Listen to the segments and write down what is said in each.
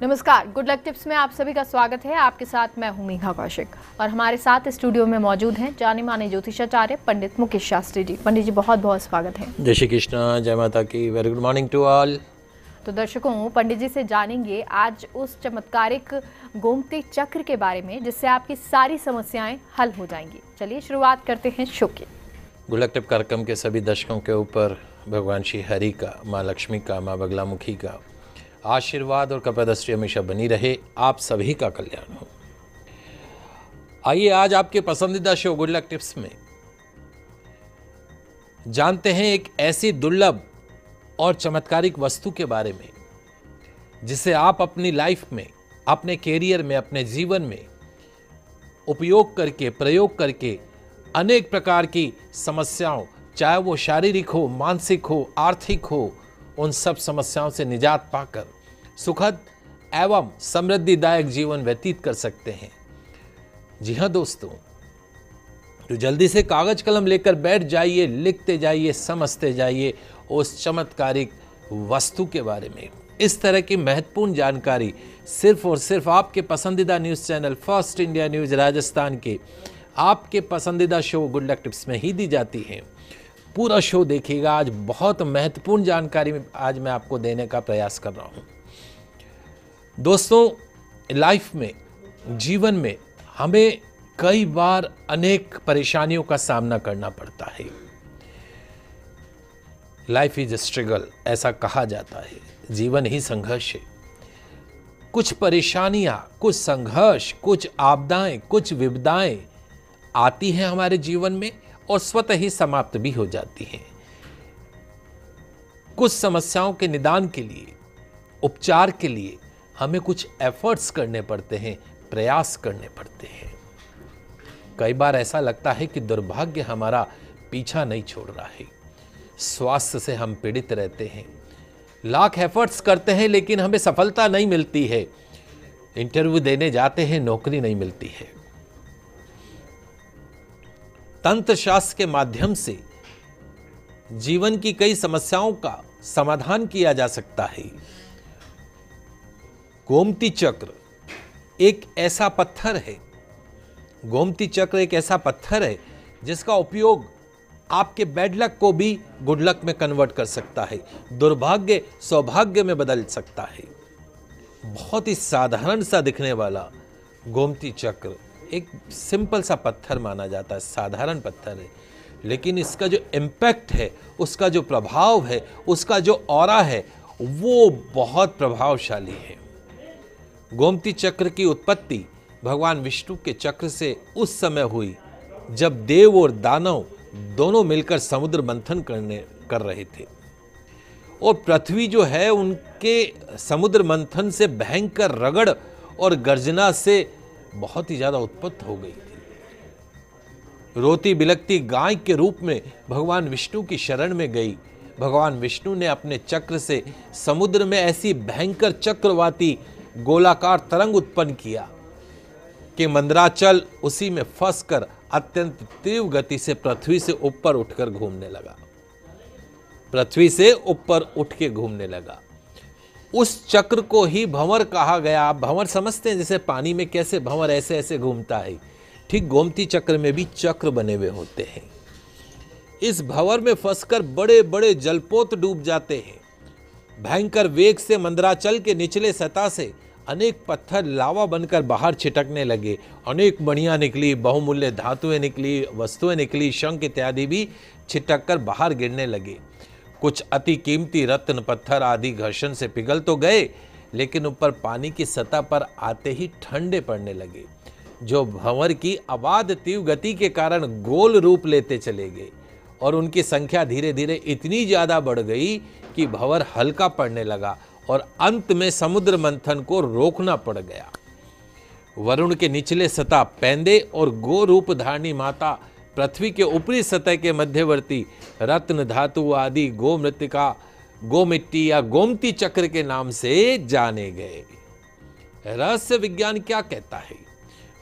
नमस्कार, good luck tips में आप सभी का स्वागत है। आपके साथ मैं हूं मीघा कौशिक और हमारे साथ स्टूडियो में मौजूद हैं जाने माने ज्योतिषाचार्य पंडित मुकेश शास्त्री जी। पंडित जी बहुत बहुत स्वागत है। जय श्री कृष्ण, जय माता की, very good morning to all. तो दर्शकों, पंडित जी से जानेंगे आज उस चमत्कारिक गोमती चक्र के बारे में जिससे आपकी सारी समस्याएं हल हो जाएंगी। चलिए शुरुआत करते हैं शो की। गुड लक टिप कार्यक्रम के सभी दर्शकों के ऊपर भगवान श्री हरि का, माँ लक्ष्मी का, माँ बगलामुखी का आशीर्वाद और कृपादृष्टि हमेशा बनी रहे। आप सभी का कल्याण हो। आइए आज आपके पसंदीदा शो गुड लक टिप्स में जानते हैं एक ऐसी दुर्लभ और चमत्कारिक वस्तु के बारे में जिसे आप अपनी लाइफ में, अपने कैरियर में, अपने जीवन में उपयोग करके, प्रयोग करके अनेक प्रकार की समस्याओं, चाहे वो शारीरिक हो, मानसिक हो, आर्थिक हो, उन सब समस्याओं से निजात पाकर सुखद एवं समृद्धिदायक जीवन व्यतीत कर सकते हैं। जी हाँ दोस्तों, तो जल्दी से कागज कलम लेकर बैठ जाइए, लिखते जाइए, समझते जाइए उस चमत्कारिक वस्तु के बारे में। इस तरह की महत्वपूर्ण जानकारी सिर्फ और सिर्फ आपके पसंदीदा news channel first India news Rajasthan के आपके पसंदीदा शो गुड लक टिप्स में ही दी जाती है। पूरा शो देखिएगा। आज बहुत महत्वपूर्ण जानकारी आज मैं आपको देने का प्रयास कर रहा हूँ। दोस्तों, लाइफ में, जीवन में हमें कई बार अनेक परेशानियों का सामना करना पड़ता है। लाइफ इज स्ट्रगल ऐसा कहा जाता है। जीवन ही संघर्ष है। कुछ परेशानियां, कुछ संघर्ष, कुछ आपदाएं, कुछ विपदाएं आती हैं हमारे जीवन में और स्वतः ही समाप्त भी हो जाती हैं। कुछ समस्याओं के निदान के लिए, उपचार के लिए हमें कुछ एफर्ट्स करने पड़ते हैं, प्रयास करने पड़ते हैं। कई बार ऐसा लगता है कि दुर्भाग्य हमारा पीछा नहीं छोड़ रहा है। स्वास्थ्य से हम पीड़ित रहते हैं, लाख एफर्ट्स करते हैं लेकिन हमें सफलता नहीं मिलती है। इंटरव्यू देने जाते हैं, नौकरी नहीं मिलती है। तंत्र शास्त्र के माध्यम से जीवन की कई समस्याओं का समाधान किया जा सकता है। गोमती चक्र एक ऐसा पत्थर है, गोमती चक्र एक ऐसा पत्थर है जिसका उपयोग आपके बैड लक को भी गुड लक में कन्वर्ट कर सकता है, दुर्भाग्य सौभाग्य में बदल सकता है। बहुत ही साधारण सा दिखने वाला गोमती चक्र एक सिंपल सा पत्थर माना जाता है, साधारण पत्थर है, लेकिन इसका जो इम्पैक्ट है, उसका जो प्रभाव है, उसका जो ऑरा है, वो बहुत प्रभावशाली है। गोमती चक्र की उत्पत्ति भगवान विष्णु के चक्र से उस समय हुई जब देव और दानव दोनों मिलकर समुद्र मंथन कर रहे थे और पृथ्वी जो है उनके समुद्र मंथन से भयंकर रगड़ और गर्जना से बहुत ही ज्यादा उत्पन्न हो गई थी। रोती बिलकती गाय के रूप में भगवान विष्णु की शरण में गई। भगवान विष्णु ने अपने चक्र से समुद्र में ऐसी भयंकर चक्रवाती गोलाकार तरंग उत्पन्न किया कि मंदराचल उसी में फंसकर अत्यंत तीव्र गति से पृथ्वी से ऊपर उठकर घूमने लगा। पृथ्वी से ऊपर उठ के घूमने लगा। उस चक्र को ही भंवर कहा गया। आप भंवर समझते हैं, जैसे पानी में कैसे भंवर ऐसे ऐसे घूमता है, ठीक गोमती चक्र में भी चक्र बने हुए होते हैं। इस भंवर में फंसकर बड़े बड़े जलपोत डूब जाते हैं। भयंकर वेग से मंदराचल के निचले सतह से अनेक पत्थर लावा बनकर बाहर छिटकने लगे। अनेक मणियां निकली, बहुमूल्य धातुएं निकली, वस्तुएं निकली, शंख इत्यादि भी छिटककर बाहर गिरने लगे। कुछ अति कीमती रत्न, पत्थर आदि घर्षण से पिघल तो गए, लेकिन ऊपर पानी की सतह पर आते ही ठंडे पड़ने लगे, जो भंवर की अबाध तीव्र गति के कारण गोल रूप लेते चले गए और उनकी संख्या धीरे धीरे इतनी ज्यादा बढ़ गई कि भंवर हल्का पड़ने लगा और अंत में समुद्र मंथन को रोकना पड़ गया। वरुण के निचले सतह पेंदे और गो रूप धारणी माता पृथ्वी के ऊपरी सतह के मध्यवर्ती रत्न, धातु आदि गोमृतिका, गोमिट्टी या गोमती चक्र के नाम से जाने गए। रहस्य विज्ञान क्या कहता है?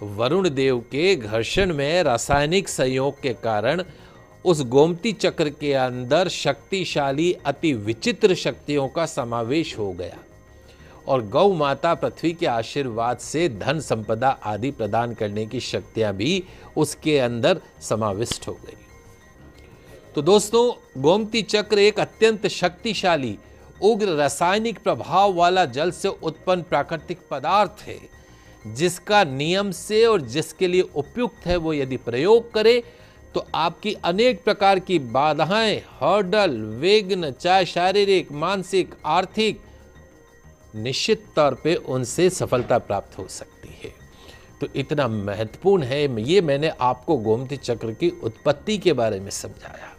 वरुण देव के घर्षण में रासायनिक संयोग के कारण उस गोमती चक्र के अंदर शक्तिशाली अति विचित्र शक्तियों का समावेश हो गया और गौ माता पृथ्वी के आशीर्वाद से धन संपदा आदि प्रदान करने की शक्तियां भी उसके अंदर समाविष्ट हो गई। तो दोस्तों, गोमती चक्र एक अत्यंत शक्तिशाली उग्र रासायनिक प्रभाव वाला जल से उत्पन्न प्राकृतिक पदार्थ है, जिसका नियम से और जिसके लिए उपयुक्त है वो यदि प्रयोग करे तो आपकी अनेक प्रकार की बाधाएं, हर्डल, विघ्न, चाहे शारीरिक, मानसिक, आर्थिक, निश्चित तौर पे उनसे सफलता प्राप्त हो सकती है। तो इतना महत्वपूर्ण है ये, मैंने आपको गोमती चक्र की उत्पत्ति के बारे में समझाया।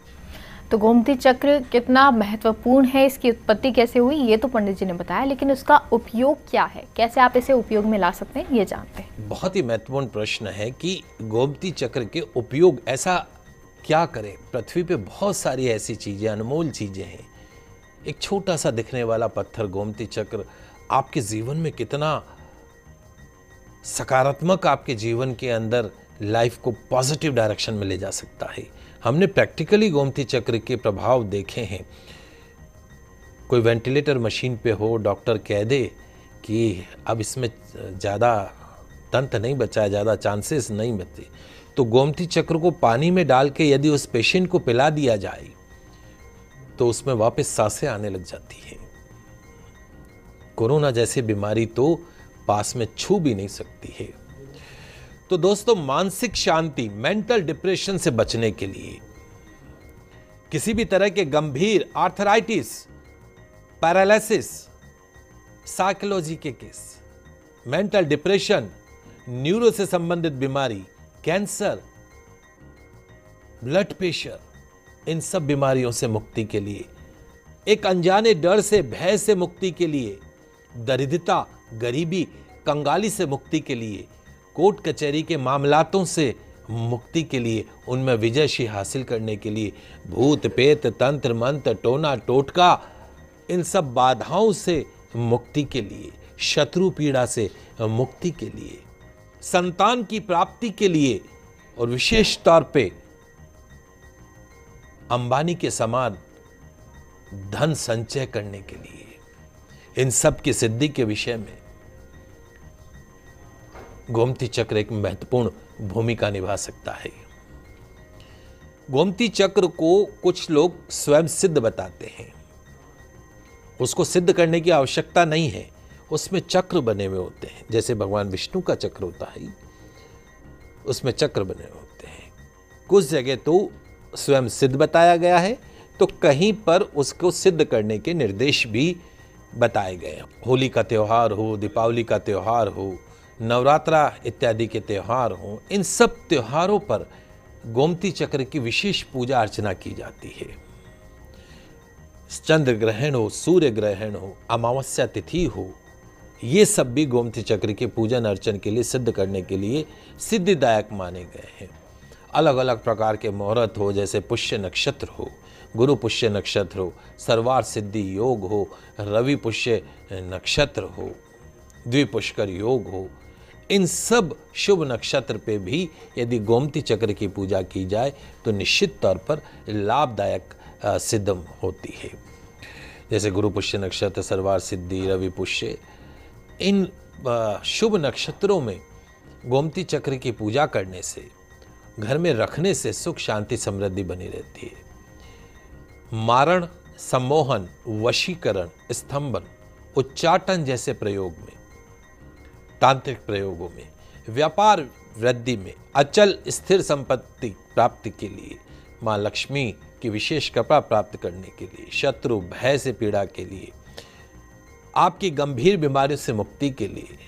तो गोमती चक्र कितना महत्वपूर्ण है, इसकी उत्पत्ति कैसे हुई, ये तो पंडित जी ने बताया, लेकिन उसका उपयोग क्या है, कैसे आप इसे उपयोग में ला सकते हैं, ये जानते हैं। बहुत ही महत्वपूर्ण प्रश्न है कि गोमती चक्र के उपयोग ऐसा क्या करें। पृथ्वी पे बहुत सारी ऐसी चीजें, अनमोल चीजें हैं। एक छोटा सा दिखने वाला पत्थर गोमती चक्र आपके जीवन में कितना सकारात्मक आपके जीवन के अंदर लाइफ को पॉजिटिव डायरेक्शन में ले जा सकता है। हमने प्रैक्टिकली गोमती चक्र के प्रभाव देखे हैं। कोई वेंटिलेटर मशीन पे हो, डॉक्टर कह दे कि अब इसमें ज़्यादा तंत्र नहीं बचा है, ज़्यादा चांसेस नहीं बचे, तो गोमती चक्र को पानी में डाल के यदि उस पेशेंट को पिला दिया जाए तो उसमें वापस सांसें आने लग जाती हैं। कोरोना जैसी बीमारी तो पास में छू भी नहीं सकती है। तो दोस्तों, मानसिक शांति, मेंटल डिप्रेशन से बचने के लिए, किसी भी तरह के गंभीर आर्थराइटिस, पैरालिसिस, साइकोलॉजी के केस, मेंटल डिप्रेशन, न्यूरो से संबंधित बीमारी, कैंसर, ब्लड प्रेशर, इन सब बीमारियों से मुक्ति के लिए, एक अनजाने डर से, भय से मुक्ति के लिए, दरिद्रता, गरीबी, कंगाली से मुक्ति के लिए, कोर्ट कचहरी के मामलातों से मुक्ति के लिए, उनमें विजयशी हासिल करने के लिए, भूत प्रेत, तंत्र मंत्र, टोना टोटका, इन सब बाधाओं से मुक्ति के लिए, शत्रु पीड़ा से मुक्ति के लिए, संतान की प्राप्ति के लिए, और विशेष तौर पे अंबानी के समान धन संचय करने के लिए, इन सब की सिद्धि के विषय में गोमती चक्र एक महत्वपूर्ण भूमिका निभा सकता है। गोमती चक्र को कुछ लोग स्वयं सिद्ध बताते हैं। उसको सिद्ध करने की आवश्यकता नहीं है, उसमें चक्र बने हुए होते हैं। जैसे भगवान विष्णु का चक्र होता है, उसमें चक्र बने हुए होते हैं। कुछ जगह तो स्वयं सिद्ध बताया गया है, तो कहीं पर उसको सिद्ध करने के निर्देश भी बताए गए हैं। होली का त्यौहार हो, दीपावली का त्यौहार हो, नवरात्रा इत्यादि के त्यौहार हो, इन सब त्योहारों पर गोमती चक्र की विशेष पूजा अर्चना की जाती है। चंद्र ग्रहण हो, सूर्य ग्रहण हो, अमावस्या तिथि हो, ये सब भी गोमती चक्र के पूजन अर्चन के लिए, सिद्ध करने के लिए सिद्धिदायक माने गए हैं। अलग अलग प्रकार के मुहूर्त हो, जैसे पुष्य नक्षत्र हो, गुरु पुष्य नक्षत्र हो, सर्वार सिद्धि योग हो, रवि पुष्य नक्षत्र हो, द्विपुष्कर योग हो, इन सब शुभ नक्षत्र पे भी यदि गोमती चक्र की पूजा की जाए तो निश्चित तौर पर लाभदायक सिद्ध होती है। जैसे गुरु पुष्य नक्षत्र, सर्वार सिद्धि, रवि पुष्य, इन शुभ नक्षत्रों में गोमती चक्र की पूजा करने से, घर में रखने से सुख शांति समृद्धि बनी रहती है। मारण, सम्मोहन, वशीकरण, स्तंभन, उच्चाटन जैसे प्रयोग में, तांत्रिक प्रयोगों में, व्यापार वृद्धि में, अचल स्थिर संपत्ति प्राप्ति के लिए, मां लक्ष्मी की विशेष कृपा प्राप्त करने के लिए, शत्रु भय से पीड़ा के लिए, आपकी गंभीर बीमारियों से मुक्ति के लिए,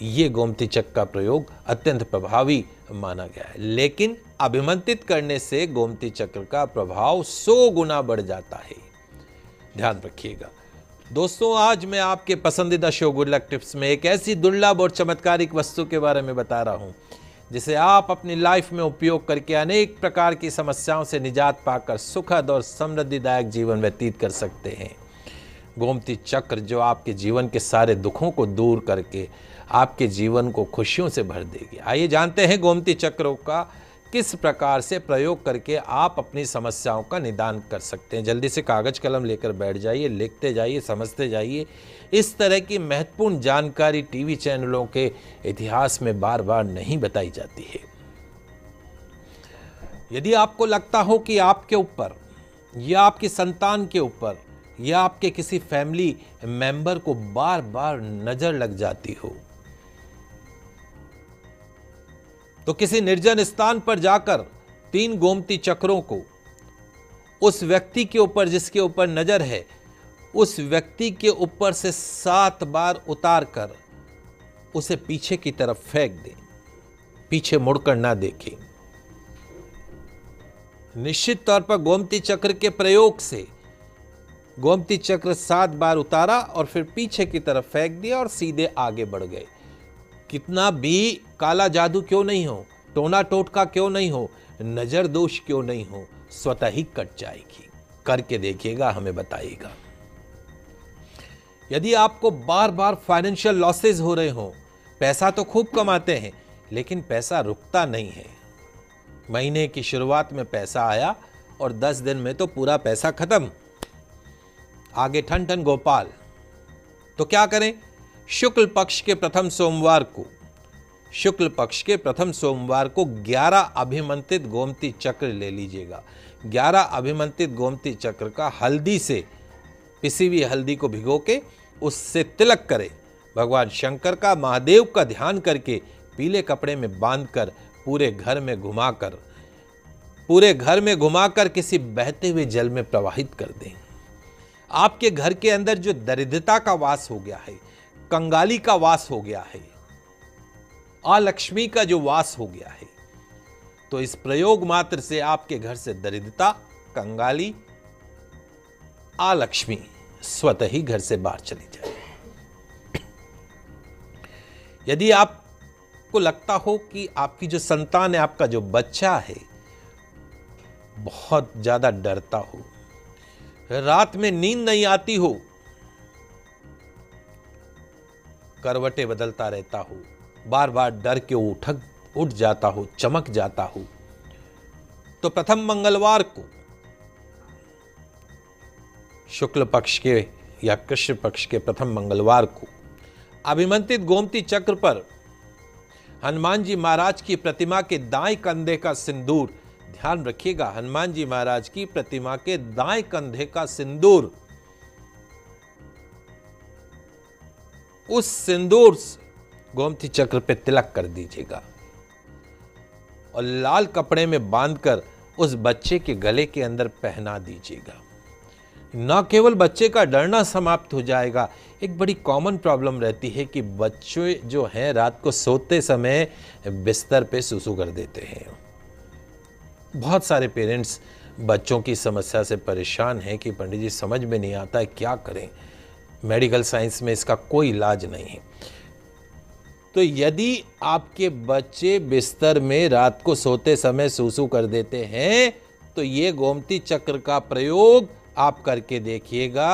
ये गोमती चक्र का प्रयोग अत्यंत प्रभावी माना गया है। लेकिन अभिमंत्रित करने से गोमती चक्र का प्रभाव 100 गुना बढ़ जाता है, ध्यान रखिएगा। दोस्तों, आज मैं आपके पसंदीदा शो गुड लक टिप्स में एक ऐसी दुर्लभ और चमत्कारिक वस्तु के बारे में बता रहा हूं, जिसे आप अपनी लाइफ में उपयोग करके अनेक प्रकार की समस्याओं से निजात पाकर सुखद और समृद्धिदायक जीवन व्यतीत कर सकते हैं। गोमती चक्र जो आपके जीवन के सारे दुखों को दूर करके आपके जीवन को खुशियों से भर देगी। आइए जानते हैं गोमती चक्रों का किस प्रकार से प्रयोग करके आप अपनी समस्याओं का निदान कर सकते हैं। जल्दी से कागज कलम लेकर बैठ जाइए, लिखते जाइए, समझते जाइए। इस तरह की महत्वपूर्ण जानकारी टीवी चैनलों के इतिहास में बार बार नहीं बताई जाती है। यदि आपको लगता हो कि आपके ऊपर या आपकी संतान के ऊपर या आपके किसी फैमिली मेंबर को बार बार नजर लग जाती हो, तो किसी निर्जन स्थान पर जाकर 3 गोमती चक्रों को उस व्यक्ति के ऊपर जिसके ऊपर नजर है, उस व्यक्ति के ऊपर से 7 बार उतार कर उसे पीछे की तरफ फेंक दें, पीछे मुड़कर ना देखें। निश्चित तौर पर गोमती चक्र के प्रयोग से गोमती चक्र 7 बार उतारा और फिर पीछे की तरफ फेंक दिया और सीधे आगे बढ़ गए। कितना भी काला जादू क्यों नहीं हो, टोना टोटका क्यों नहीं हो, नजर दोष क्यों नहीं हो, स्वतः ही कट जाएगी। करके देखिएगा, हमें बताइएगा। यदि आपको बार बार फाइनेंशियल लॉसेस हो रहे हो, पैसा तो खूब कमाते हैं लेकिन पैसा रुकता नहीं है, महीने की शुरुआत में पैसा आया और 10 दिन में तो पूरा पैसा खत्म, आगे ठन ठन गोपाल, तो क्या करें? शुक्ल पक्ष के प्रथम सोमवार को 11 अभिमंत्रित गोमती चक्र ले लीजिएगा। 11 अभिमंत्रित गोमती चक्र का हल्दी से, पिसी हुई हल्दी को भिगो के उससे तिलक करें। भगवान शंकर का, महादेव का ध्यान करके पीले कपड़े में बांधकर पूरे घर में घुमाकर किसी बहते हुए जल में प्रवाहित कर दें। आपके घर के अंदर जो दरिद्रता का वास हो गया है, कंगाली का वास हो गया है, अलक्ष्मी का जो वास हो गया है, तो इस प्रयोग मात्र से आपके घर से दरिद्रता, कंगाली, अलक्ष्मी स्वतः ही घर से बाहर चली जाए। यदि आपको लगता हो कि आपकी जो संतान है, आपका जो बच्चा है, बहुत ज्यादा डरता हो, रात में नींद नहीं आती हो, करवटें बदलता रहता हो, बार बार डर के उठ जाता हो, चमक जाता हो, तो प्रथम मंगलवार को शुक्ल पक्ष के या कृष्ण पक्ष के प्रथम मंगलवार को अभिमंत्रित गोमती चक्र पर हनुमान जी महाराज की प्रतिमा के दाएं कंधे का सिंदूर, ध्यान रखिएगा, हनुमान जी महाराज की प्रतिमा के दाएं कंधे का सिंदूर, उस सिंदूर गोमती चक्र पे तिलक कर दीजिएगा और लाल कपड़े में बांधकर उस बच्चे के गले के अंदर पहना दीजिएगा। न केवल बच्चे का डरना समाप्त हो जाएगा, एक बड़ी कॉमन प्रॉब्लम रहती है कि बच्चे जो हैं रात को सोते समय बिस्तर पे सुसु कर देते हैं। बहुत सारे पेरेंट्स बच्चों की समस्या से परेशान हैं कि पंडित जी समझ में नहीं आता है क्या करें, मेडिकल साइंस में इसका कोई इलाज नहीं है। तो यदि आपके बच्चे बिस्तर में रात को सोते समय सूसू कर देते हैं तो ये गोमती चक्र का प्रयोग आप करके देखिएगा,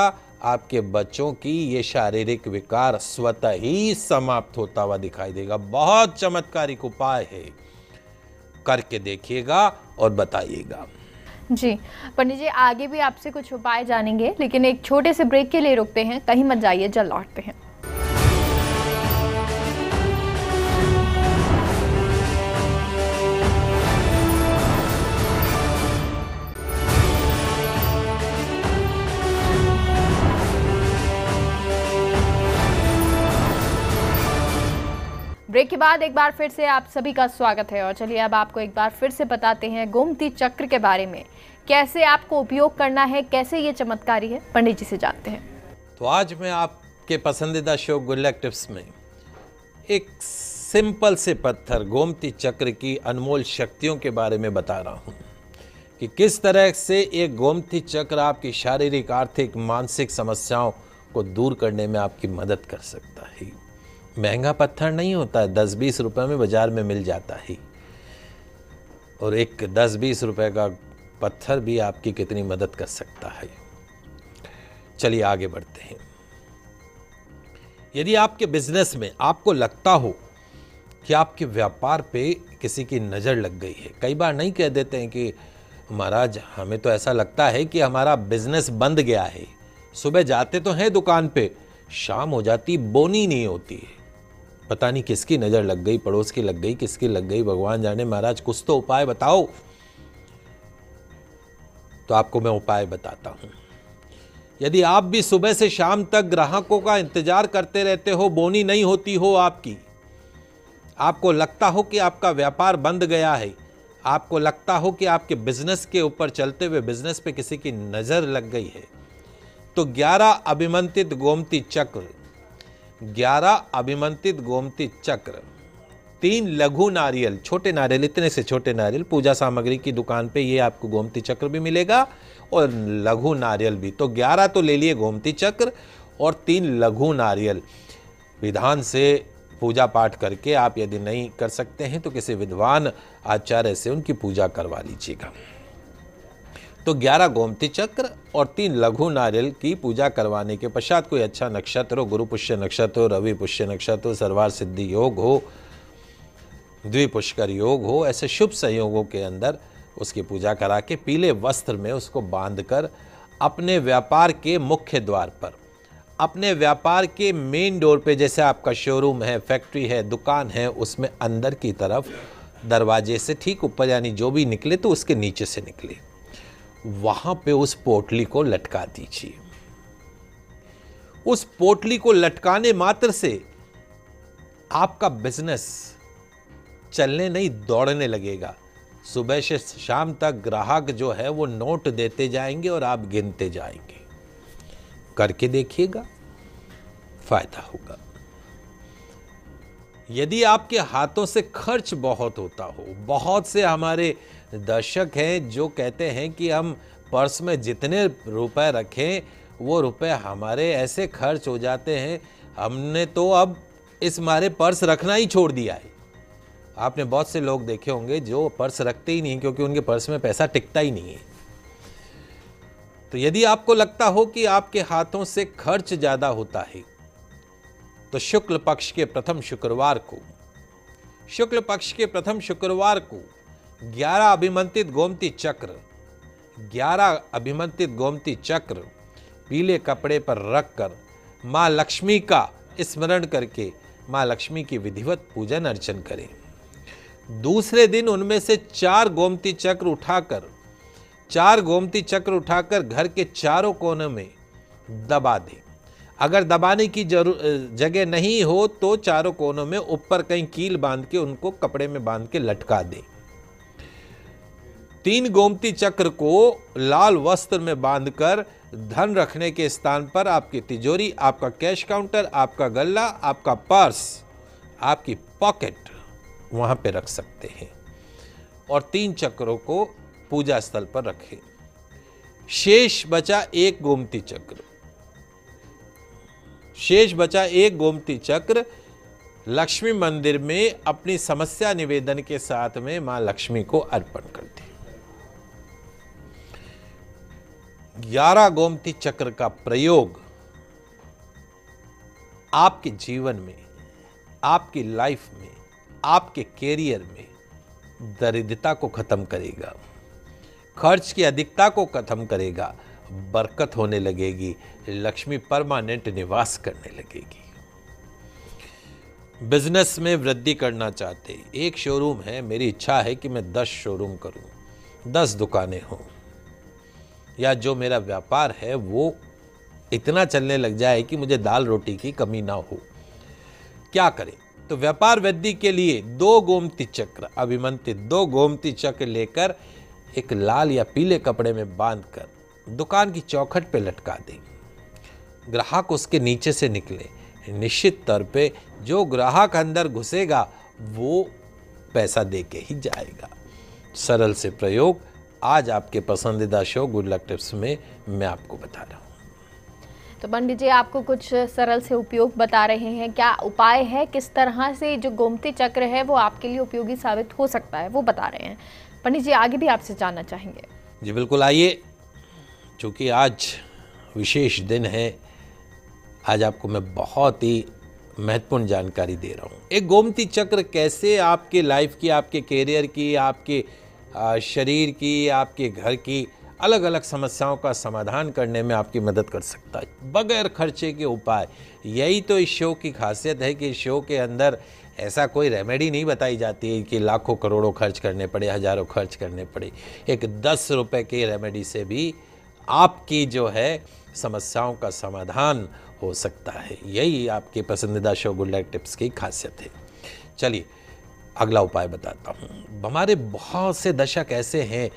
आपके बच्चों की ये शारीरिक विकार स्वतः ही समाप्त होता हुआ दिखाई देगा। बहुत चमत्कारिक उपाय है, करके देखिएगा और बताइएगा। जी पंडित जी, आगे भी आपसे कुछ उपाय जानेंगे, लेकिन एक छोटे से ब्रेक के लिए रुकते हैं, कहीं मत जाइए, जल्द लौटते हैं। ब्रेक के बाद एक बार फिर से आप सभी का स्वागत है और चलिए अब आपको एक बार फिर से बताते हैं गोमती चक्र के बारे में, कैसे आपको उपयोग करना है, कैसे ये चमत्कारी है, पंडित जी से जानते हैं। तो आज मैं आपके पसंदीदा शो गुड लक टिप्स में एक सिंपल से पत्थर गोमती चक्र की अनमोल शक्तियों के बारे में बता रहा हूँ कि किस तरह से एक गोमती चक्र आपकी शारीरिक, आर्थिक, मानसिक समस्याओं को दूर करने में आपकी मदद कर सकता है। महंगा पत्थर नहीं होता है, 10-20 रुपए में बाजार में मिल जाता है, और एक 10-20 रुपए का पत्थर भी आपकी कितनी मदद कर सकता है। चलिए आगे बढ़ते हैं। यदि आपके बिजनेस में आपको लगता हो कि आपके व्यापार पे किसी की नज़र लग गई है। कई बार नहीं कह देते हैं कि महाराज हमें तो ऐसा लगता है कि हमारा बिजनेस बंद गया है। सुबह जाते तो हैं दुकान पे, शाम हो जाती बोनी नहीं होती है। पता नहीं किसकी नज़र लग गई, पड़ोस की लग गई, किसकी लग गई, भगवान जाने। महाराज कुछ तो उपाय बताओ। तो आपको मैं उपाय बताता हूं। यदि आप भी सुबह से शाम तक ग्राहकों का इंतजार करते रहते हो, बोनी नहीं होती हो आपकी, आपको लगता हो कि आपका व्यापार बंद गया है, आपको लगता हो कि आपके बिजनेस के ऊपर चलते हुए बिजनेस पे किसी की नजर लग गई है, तो 11 अभिमंत्रित गोमती चक्र, 11 अभिमंत्रित गोमती चक्र, 3 लघु नारियल, छोटे नारियल, इतने से छोटे नारियल, पूजा सामग्री की दुकान पे ये आपको गोमती चक्र भी मिलेगा और लघु नारियल भी। तो 11 तो ले लिए गोमती चक्र और 3 लघु नारियल। विधान से पूजा पाठ करके, आप यदि नहीं कर सकते हैं तो किसी विद्वान आचार्य से उनकी पूजा करवा लीजिएगा। तो 11 गोमती चक्र और 3 लघु नारियल की पूजा करवाने के पश्चात कोई अच्छा नक्षत्र हो, गुरु पुष्य नक्षत्र हो, रवि पुष्य नक्षत्र हो, सर्वार सिद्धि योग हो, द्विपुष्कर योग हो, ऐसे शुभ संयोगों के अंदर उसकी पूजा करा के पीले वस्त्र में उसको बांधकर अपने व्यापार के मुख्य द्वार पर, अपने व्यापार के मेन डोर पे, जैसे आपका शोरूम है, फैक्ट्री है, दुकान है, उसमें अंदर की तरफ दरवाजे से ठीक ऊपर, यानी जो भी निकले तो उसके नीचे से निकले, वहां पे उस पोटली को लटका दीजिए। उस पोटली को लटकाने मात्र से आपका बिजनेस चलने नहीं दौड़ने लगेगा। सुबह से शाम तक ग्राहक जो है वो नोट देते जाएंगे और आप गिनते जाएंगे। करके देखिएगा, फायदा होगा। यदि आपके हाथों से खर्च बहुत होता हो, बहुत से हमारे दर्शक हैं जो कहते हैं कि हम पर्स में जितने रुपए रखें वो रुपए हमारे ऐसे खर्च हो जाते हैं, हमने तो अब इस मारे पर्स रखना ही छोड़ दिया है। आपने बहुत से लोग देखे होंगे जो पर्स रखते ही नहीं, क्योंकि उनके पर्स में पैसा टिकता ही नहीं है। तो यदि आपको लगता हो कि आपके हाथों से खर्च ज्यादा होता है, तो शुक्ल पक्ष के प्रथम शुक्रवार को, शुक्ल पक्ष के प्रथम शुक्रवार को 11 अभिमंत्रित गोमती चक्र, 11 अभिमंत्रित गोमती चक्र पीले कपड़े पर रखकर मां लक्ष्मी का स्मरण करके मां लक्ष्मी की विधिवत पूजन अर्चन करें। दूसरे दिन उनमें से 4 गोमती चक्र उठाकर, 4 गोमती चक्र उठाकर घर के चारों कोनों में दबा दें। अगर दबाने की जगह नहीं हो तो चारों कोनों में ऊपर कहीं कील बांध के उनको कपड़े में बांध के लटका दें। 3 गोमती चक्र को लाल वस्त्र में बांधकर धन रखने के स्थान पर आपकी तिजोरी, आपका कैश काउंटर, आपका गल्ला, आपका पर्स, आपकी पॉकेट वहां पे रख सकते हैं और 3 चक्रों को पूजा स्थल पर रखें। शेष बचा 1 गोमती चक्र, शेष बचा 1 गोमती चक्र लक्ष्मी मंदिर में अपनी समस्या निवेदन के साथ में मां लक्ष्मी को अर्पण कर दें। 11 गोमती चक्र का प्रयोग आपके जीवन में, आपकी लाइफ में, आपके कैरियर में दरिद्रता को खत्म करेगा, खर्च की अधिकता को खत्म करेगा, बरकत होने लगेगी, लक्ष्मी परमानेंट निवास करने लगेगी। बिजनेस में वृद्धि करना चाहते, एक शोरूम है, मेरी इच्छा है कि मैं 10 शोरूम करूं, 10 दुकानें हों, या जो मेरा व्यापार है वो इतना चलने लग जाए कि मुझे दाल रोटी की कमी ना हो। क्या करें? तो व्यापार वृद्धि के लिए 2 गोमती चक्र अभिमंत्रित, 2 गोमती चक्र लेकर एक लाल या पीले कपड़े में बांधकर दुकान की चौखट पे लटका दें। ग्राहक उसके नीचे से निकले, निश्चित तौर पे जो ग्राहक अंदर घुसेगा वो पैसा दे के ही जाएगा। सरल से प्रयोग आज आपके पसंदीदा शो गुड लक टिप्स में मैं आपको बता रहा हूँ। तो पंडित जी आपको कुछ सरल से उपयोग बता रहे हैं, क्या उपाय है, किस तरह से जो गोमती चक्र है वो आपके लिए उपयोगी साबित हो सकता है वो बता रहे हैं। पंडित जी आगे भी आपसे जानना चाहेंगे। जी बिल्कुल, आइए, चूँकि आज विशेष दिन है, आज आपको मैं बहुत ही महत्वपूर्ण जानकारी दे रहा हूँ। एक गोमती चक्र कैसे आपके लाइफ की, आपके कैरियर की, आपके शरीर की, आपके घर की अलग अलग समस्याओं का समाधान करने में आपकी मदद कर सकता है बगैर खर्चे के उपाय। यही तो इस शो की खासियत है कि इस शो के अंदर ऐसा कोई रेमेडी नहीं बताई जाती है कि लाखों करोड़ों खर्च करने पड़े, हजारों खर्च करने पड़े। एक 10 रुपए की रेमेडी से भी आपकी जो है समस्याओं का समाधान हो सकता है। यही आपके पसंदीदा शो गुड लाइफ टिप्स की खासियत है। चलिए अगला उपाय बताता हूँ। हमारे बहुत से दर्शक ऐसे हैं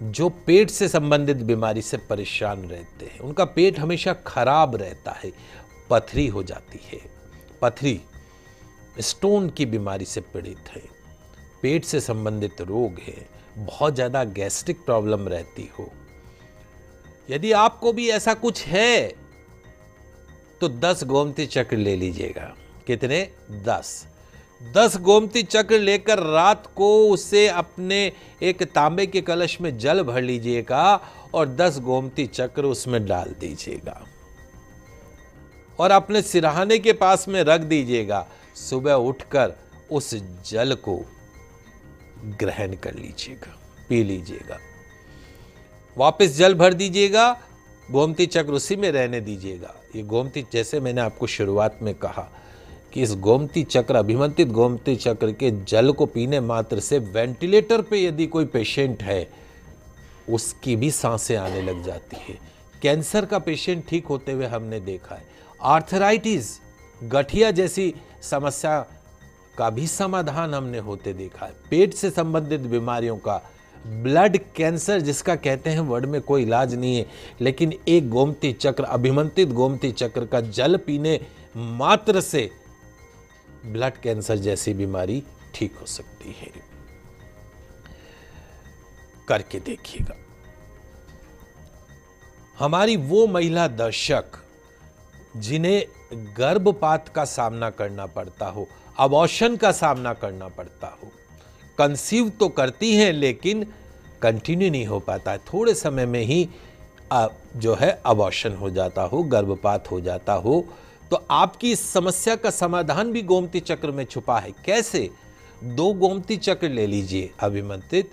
जो पेट से संबंधित बीमारी से परेशान रहते हैं। उनका पेट हमेशा खराब रहता है, पथरी हो जाती है, पथरी स्टोन की बीमारी से पीड़ित है, पेट से संबंधित रोग है, बहुत ज़्यादा गैस्ट्रिक प्रॉब्लम रहती हो। यदि आपको भी ऐसा कुछ है तो 10 गोमती चक्र ले लीजिएगा। कितने? 10 गोमती चक्र लेकर रात को उसे अपने एक तांबे के कलश में जल भर लीजिएगा और 10 गोमती चक्र उसमें डाल दीजिएगा और अपने सिरहाने के पास में रख दीजिएगा। सुबह उठकर उस जल को ग्रहण कर लीजिएगा, पी लीजिएगा, वापस जल भर दीजिएगा, गोमती चक्र उसी में रहने दीजिएगा। ये गोमती, जैसे मैंने आपको शुरुआत में कहा कि इस गोमती चक्र, अभिमंत्रित गोमती चक्र के जल को पीने मात्र से वेंटिलेटर पे यदि कोई पेशेंट है उसकी भी सांसें आने लग जाती है। कैंसर का पेशेंट ठीक होते हुए हमने देखा है। आर्थराइटिस, गठिया जैसी समस्या का भी समाधान हमने होते देखा है। पेट से संबंधित बीमारियों का, ब्लड कैंसर जिसका कहते हैं वर्ड में कोई इलाज नहीं है, लेकिन एक गोमती चक्र, अभिमंत्रित गोमती चक्र का जल पीने मात्र से ब्लड कैंसर जैसी बीमारी ठीक हो सकती है। करके देखिएगा। हमारी वो महिला दर्शक जिन्हें गर्भपात का सामना करना पड़ता हो, अबॉर्शन का सामना करना पड़ता हो, कंसीव तो करती हैं लेकिन कंटिन्यू नहीं हो पाता है, थोड़े समय में ही जो है अबॉर्शन हो जाता हो, गर्भपात हो जाता हो, तो आपकी इस समस्या का समाधान भी गोमती चक्र में छुपा है। कैसे? 2 गोमती चक्र ले लीजिए अभिमंत्रित,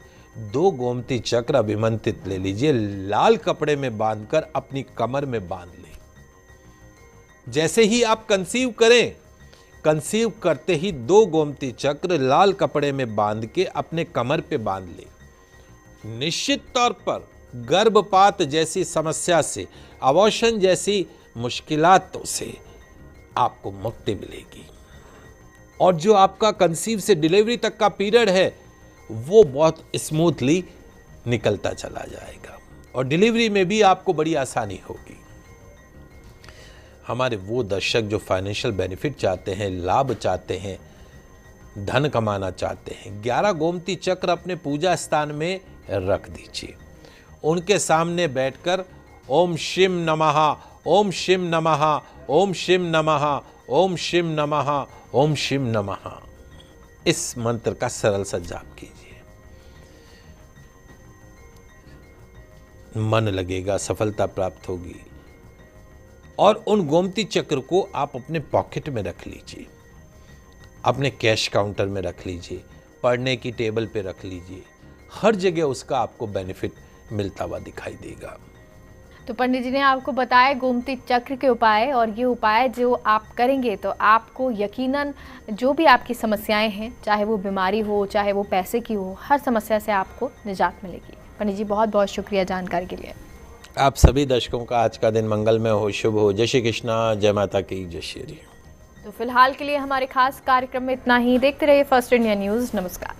2 गोमती चक्र अभिमंत्रित ले लीजिए, लाल कपड़े में बांधकर अपनी कमर में बांध लें। जैसे ही आप कंसीव करें, कंसीव करते ही 2 गोमती चक्र लाल कपड़े में बांध के अपने कमर पे बांध लें। निश्चित तौर पर गर्भपात जैसी समस्या से, अबॉर्शन जैसी मुश्किलातों से आपको मुक्ति मिलेगी और जो आपका कंसीव से डिलीवरी तक का पीरियड है वो बहुत स्मूथली निकलता चला जाएगा और डिलीवरी में भी आपको बड़ी आसानी होगी। हमारे वो दर्शक जो फाइनेंशियल बेनिफिट चाहते हैं, लाभ चाहते हैं, धन कमाना चाहते हैं, 11 गोमती चक्र अपने पूजा स्थान में रख दीजिए। उनके सामने बैठकर ओम शिव नमः, ओम शिव नमः, ओम शिव नमः, ओम शिव नमः, ओम शिव नमः, इस मंत्र का सरल सा जाप कीजिए। मन लगेगा, सफलता प्राप्त होगी। और उन गोमती चक्र को आप अपने पॉकेट में रख लीजिए, अपने कैश काउंटर में रख लीजिए, पढ़ने की टेबल पे रख लीजिए, हर जगह उसका आपको बेनिफिट मिलता हुआ दिखाई देगा। तो पंडित जी ने आपको बताया गोमती चक्र के उपाय, और ये उपाय जो आप करेंगे तो आपको यकीनन जो भी आपकी समस्याएं हैं, चाहे वो बीमारी हो, चाहे वो पैसे की हो, हर समस्या से आपको निजात मिलेगी। पंडित जी बहुत बहुत शुक्रिया जानकारी के लिए। आप सभी दर्शकों का आज का दिन मंगलमय हो, शुभ हो। जय श्री कृष्णा, जय माता की, जय श्री। तो फिलहाल के लिए हमारे खास कार्यक्रम में इतना ही। देखते रहिए फर्स्ट इंडिया न्यूज़। नमस्कार।